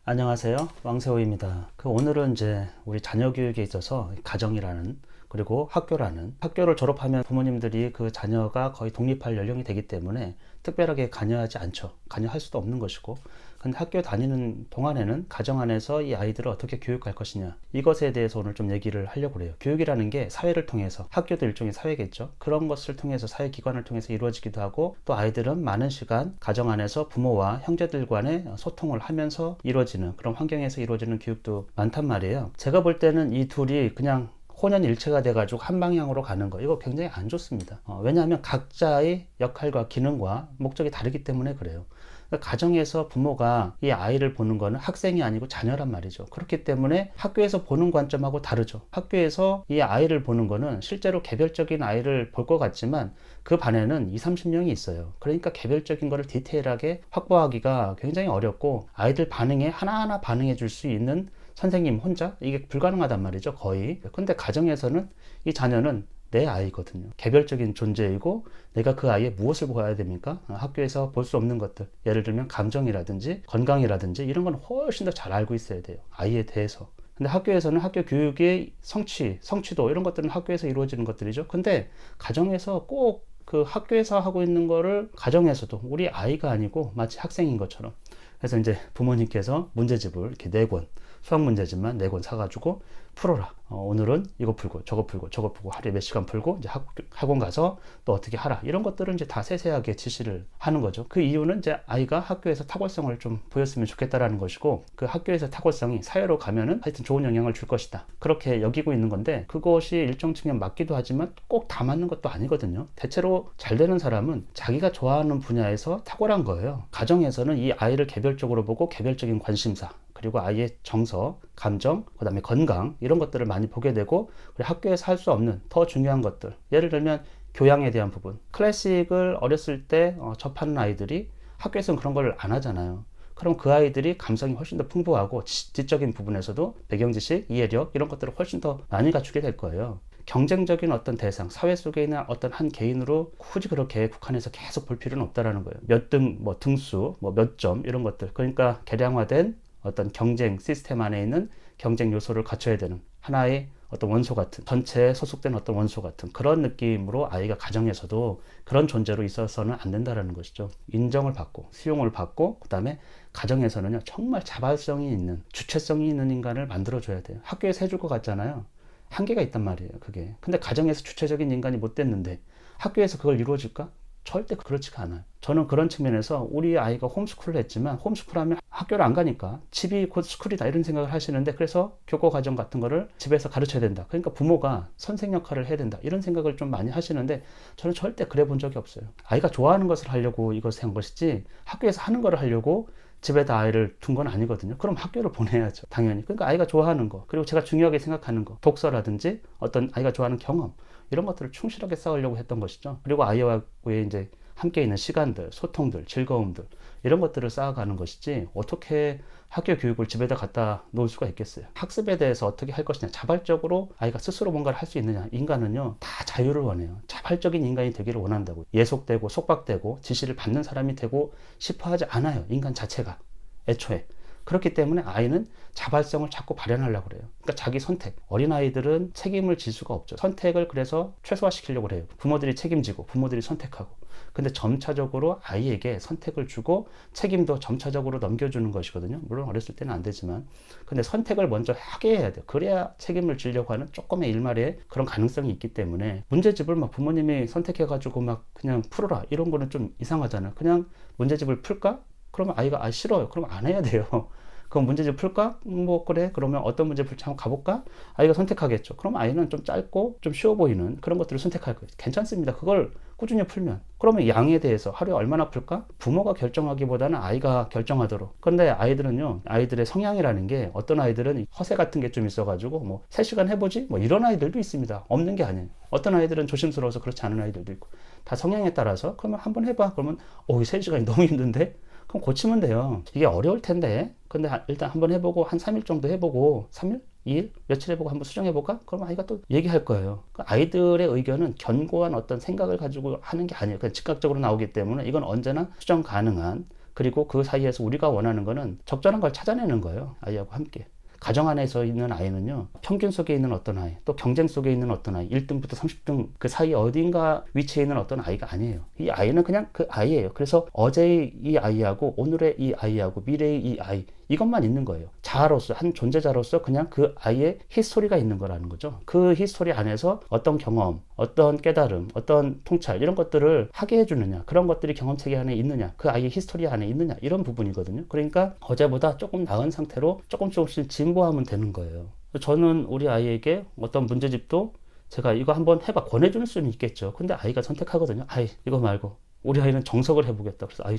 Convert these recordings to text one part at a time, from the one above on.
안녕하세요. 왕세호입니다. 오늘은 이제 우리 자녀 교육에 있어서 가정이라는 그리고 학교를 졸업하면 부모님들이 그 자녀가 거의 독립할 연령이 되기 때문에 특별하게 관여하지 않죠. 관여할 수도 없는 것이고, 근데 학교 다니는 동안에는 가정 안에서 이 아이들을 어떻게 교육할 것이냐, 이것에 대해서 오늘 좀 얘기를 하려고 해요. 교육이라는 게 사회를 통해서, 학교도 일종의 사회겠죠. 그런 것을 통해서, 사회기관을 통해서 이루어지기도 하고, 또 아이들은 많은 시간 가정 안에서 부모와 형제들 간의 소통을 하면서 이루어지는 그런 환경에서 이루어지는 교육도 많단 말이에요. 제가 볼 때는 이 둘이 그냥 혼연일체가 돼가지고 한 방향으로 가는 거, 이거 굉장히 안 좋습니다. 왜냐하면 각자의 역할과 기능과 목적이 다르기 때문에 그래요. 그러니까 가정에서 부모가 이 아이를 보는 거는 학생이 아니고 자녀란 말이죠. 그렇기 때문에 학교에서 보는 관점하고 다르죠. 학교에서 이 아이를 보는 거는 실제로 개별적인 아이를 볼 것 같지만 그 반에는 20, 30명이 있어요. 그러니까 개별적인 거를 디테일하게 확보하기가 굉장히 어렵고, 아이들 반응에 하나하나 반응해 줄 수 있는 선생님 혼자 이게 불가능하단 말이죠, 거의. 근데 가정에서는 이 자녀는 내 아이거든요. 개별적인 존재이고, 내가 그 아이의 무엇을 보아야 됩니까? 학교에서 볼 수 없는 것들, 예를 들면 감정이라든지 건강이라든지 이런 건 훨씬 더 잘 알고 있어야 돼요, 아이에 대해서. 근데 학교에서는 학교 교육의 성취도 이런 것들은 학교에서 이루어지는 것들이죠. 근데 가정에서 꼭 그 학교에서 하고 있는 거를 가정에서도 우리 아이가 아니고 마치 학생인 것처럼. 그래서 이제 부모님께서 문제집을 이렇게 4권, 수학 문제집만 4권 사가지고 풀어라. 오늘은 이거 풀고 저거 풀고 저거 풀고 하루에 몇 시간 풀고 이제 학원 가서 또 어떻게 하라. 이런 것들은 이제 다 세세하게 지시를 하는 거죠. 그 이유는 이제 아이가 학교에서 탁월성을 좀 보였으면 좋겠다라는 것이고, 그 학교에서 탁월성이 사회로 가면은 하여튼 좋은 영향을 줄 것이다, 그렇게 여기고 있는 건데, 그것이 일정 측면 맞기도 하지만 꼭 다 맞는 것도 아니거든요. 대체로 잘 되는 사람은 자기가 좋아하는 분야에서 탁월한 거예요. 가정에서는 이 아이를 개별적으로 보고 개별적인 관심사, 그리고 아이의 정서, 감정, 그 다음에 건강, 이런 것들을 많이 보게 되고, 그리고 학교에서 할 수 없는 더 중요한 것들, 예를 들면 교양에 대한 부분, 클래식을 어렸을 때 접하는 아이들이 학교에서는 그런 걸 안 하잖아요. 그럼 그 아이들이 감성이 훨씬 더 풍부하고 지적인 부분에서도 배경 지식, 이해력 이런 것들을 훨씬 더 많이 갖추게 될 거예요. 경쟁적인 어떤 대상, 사회 속에 있는 어떤 한 개인으로 굳이 그렇게 국한해서 계속 볼 필요는 없다라는 거예요. 몇 등, 뭐 등수, 뭐 몇 점 이런 것들. 그러니까 개량화된 어떤 경쟁 시스템 안에 있는 경쟁 요소를 갖춰야 되는 하나의 어떤 원소 같은, 전체에 소속된 어떤 원소 같은 그런 느낌으로 아이가 가정에서도 그런 존재로 있어서는 안 된다라는 것이죠. 인정을 받고 수용을 받고, 그 다음에 가정에서는요 정말 자발성이 있는, 주체성이 있는 인간을 만들어줘야 돼요. 학교에서 해줄 것 같잖아요. 한계가 있단 말이에요, 그게. 근데 가정에서 주체적인 인간이 못 됐는데 학교에서 그걸 이루어질까? 절대 그렇지가 않아요. 저는 그런 측면에서 우리 아이가 홈스쿨을 했지만, 홈스쿨하면 학교를 안 가니까 집이 곧 스쿨이다 이런 생각을 하시는데, 그래서 교과 과정 같은 거를 집에서 가르쳐야 된다, 그러니까 부모가 선생 역할을 해야 된다 이런 생각을 좀 많이 하시는데, 저는 절대 그래 본 적이 없어요. 아이가 좋아하는 것을 하려고 이것을 한 것이지, 학교에서 하는 거를 하려고 집에다 아이를 둔 건 아니거든요. 그럼 학교를 보내야죠, 당연히. 그러니까 아이가 좋아하는 거, 그리고 제가 중요하게 생각하는 거, 독서라든지 어떤 아이가 좋아하는 경험, 이런 것들을 충실하게 쌓으려고 했던 것이죠. 그리고 아이와의 이제 함께 있는 시간들, 소통들, 즐거움들, 이런 것들을 쌓아가는 것이지, 어떻게 학교 교육을 집에다 갖다 놓을 수가 있겠어요. 학습에 대해서 어떻게 할 것이냐, 자발적으로 아이가 스스로 뭔가를 할 수 있느냐. 인간은요 다 자유를 원해요. 자발적인 인간이 되기를 원한다고. 예속되고 속박되고 지시를 받는 사람이 되고 싶어 하지 않아요, 인간 자체가 애초에. 그렇기 때문에 아이는 자발성을 자꾸 발현하려고 그래요. 그러니까 자기 선택. 어린아이들은 책임을 질 수가 없죠. 선택을 그래서 최소화시키려고 해요. 부모들이 책임지고 부모들이 선택하고. 근데 점차적으로 아이에게 선택을 주고 책임도 점차적으로 넘겨주는 것이거든요. 물론 어렸을 때는 안 되지만. 근데 선택을 먼저 하게 해야 돼요. 그래야 책임을 지려고 하는 조금의 일말의 그런 가능성이 있기 때문에, 문제집을 막 부모님이 선택해가지고 막 그냥 풀어라 이런 거는 좀 이상하잖아요. 그냥 문제집을 풀까? 그러면 아이가 싫어요. 그럼 안 해야 돼요. 그럼 문제집 풀까? 뭐 그래. 그러면 어떤 문제 풀지 한번 가볼까? 아이가 선택하겠죠. 그럼 아이는 좀 짧고 좀 쉬워 보이는 그런 것들을 선택할 거예요. 괜찮습니다, 그걸 꾸준히 풀면. 그러면 양에 대해서 하루에 얼마나 풀까? 부모가 결정하기보다는 아이가 결정하도록. 그런데 아이들은요, 아이들의 성향이라는 게, 어떤 아이들은 허세 같은 게 좀 있어가지고 뭐 3시간 해보지? 뭐 이런 아이들도 있습니다. 없는 게 아니에요. 어떤 아이들은 조심스러워서 그렇지 않은 아이들도 있고. 다 성향에 따라서. 그러면 한번 해봐. 그러면 3시간이 너무 힘든데? 그럼 고치면 돼요. 이게 어려울 텐데. 근데 일단 한번 해보고 한 3일 정도 해보고, 3일? 2일? 며칠 해보고 한번 수정해볼까? 그러면 아이가 또 얘기할 거예요. 아이들의 의견은 견고한 어떤 생각을 가지고 하는 게 아니에요. 그냥 즉각적으로 나오기 때문에 이건 언제나 수정 가능한 그리고 그 사이에서 우리가 원하는 거는 적절한 걸 찾아내는 거예요. 아이하고 함께. 가정 안에서 있는 아이는요, 평균 속에 있는 어떤 아이, 또 경쟁 속에 있는 어떤 아이, 1등부터 30등 그 사이 어딘가 위치에 있는 어떤 아이가 아니에요. 이 아이는 그냥 그 아이예요. 그래서 어제의 이 아이하고 오늘의 이 아이하고 미래의 이 아이, 이것만 있는 거예요. 자아로서, 한 존재자로서 그냥 그 아이의 히스토리가 있는 거라는 거죠. 그 히스토리 안에서 어떤 경험, 어떤 깨달음, 어떤 통찰, 이런 것들을 하게 해주느냐, 그런 것들이 경험체계 안에 있느냐, 그 아이의 히스토리 안에 있느냐, 이런 부분이거든요. 그러니까 어제보다 조금 나은 상태로 조금씩 진보하면 되는 거예요. 저는 우리 아이에게 어떤 문제집도 제가 이거 한번 해봐 권해줄 수는 있겠죠. 근데 아이가 선택하거든요. 아이, 이거 말고 우리 아이는 정석을 해보겠다. 그래서 아이,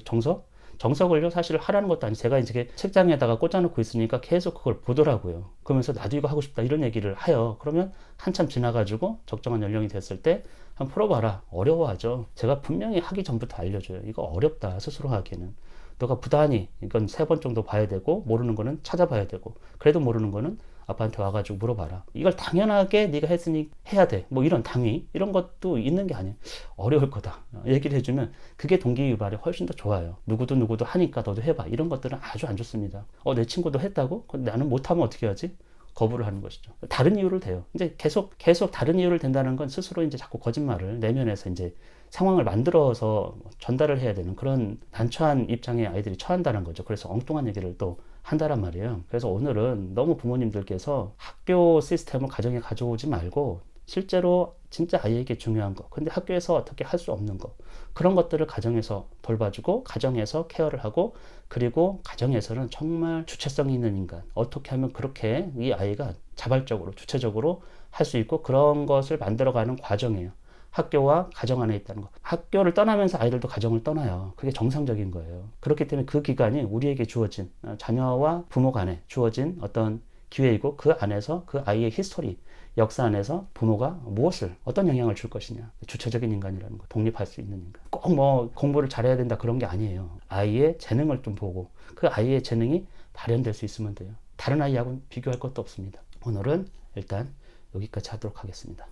정석을요, 사실 하라는 것도 아니고 제가 이제 책장에다가 꽂아놓고 있으니까 계속 그걸 보더라고요. 그러면서 나도 이거 하고 싶다 이런 얘기를 해요. 그러면 한참 지나가지고 적정한 연령이 됐을 때 한번 풀어봐라. 어려워하죠. 제가 분명히 하기 전부터 알려줘요. 이거 어렵다, 스스로 하기는. 너가 부단히 이건 3번 정도 봐야 되고, 모르는 거는 찾아봐야 되고, 그래도 모르는 거는 아빠한테 와가지고 물어봐라. 이걸 당연하게 네가 했으니 해야 돼. 뭐 이런 당위, 이런 것도 있는 게 아니에요. 어려울 거다. 얘기를 해주면 그게 동기 유발이 훨씬 더 좋아요. 누구도 하니까 너도 해봐. 이런 것들은 아주 안 좋습니다. 내 친구도 했다고? 나는 못하면 어떻게 하지? 거부를 하는 것이죠. 다른 이유를 대요. 이제 계속 다른 이유를 댄다는 건 스스로 이제 자꾸 거짓말을 내면에서 이제 상황을 만들어서 전달을 해야 되는 그런 난처한 입장에 아이들이 처한다는 거죠. 그래서 엉뚱한 얘기를 또 한다란 말이에요. 그래서 오늘은 너무 부모님들께서 학교 시스템을 가정에 가져오지 말고 실제로 진짜 아이에게 중요한 거, 근데 학교에서 어떻게 할 수 없는 거, 그런 것들을 가정에서 돌봐주고 가정에서 케어를 하고, 그리고 가정에서는 정말 주체성이 있는 인간, 어떻게 하면 그렇게 이 아이가 자발적으로 주체적으로 할 수 있고, 그런 것을 만들어가는 과정이에요. 학교와 가정 안에 있다는 거. 학교를 떠나면서 아이들도 가정을 떠나요. 그게 정상적인 거예요. 그렇기 때문에 그 기간이 우리에게 주어진, 자녀와 부모 간에 주어진 어떤 기회이고, 그 안에서 그 아이의 히스토리, 역사 안에서 부모가 무엇을, 어떤 영향을 줄 것이냐. 주체적인 인간이라는 거, 독립할 수 있는 인간. 꼭 뭐 공부를 잘해야 된다 그런 게 아니에요. 아이의 재능을 좀 보고 그 아이의 재능이 발현될 수 있으면 돼요. 다른 아이하고는 비교할 것도 없습니다. 오늘은 일단 여기까지 하도록 하겠습니다.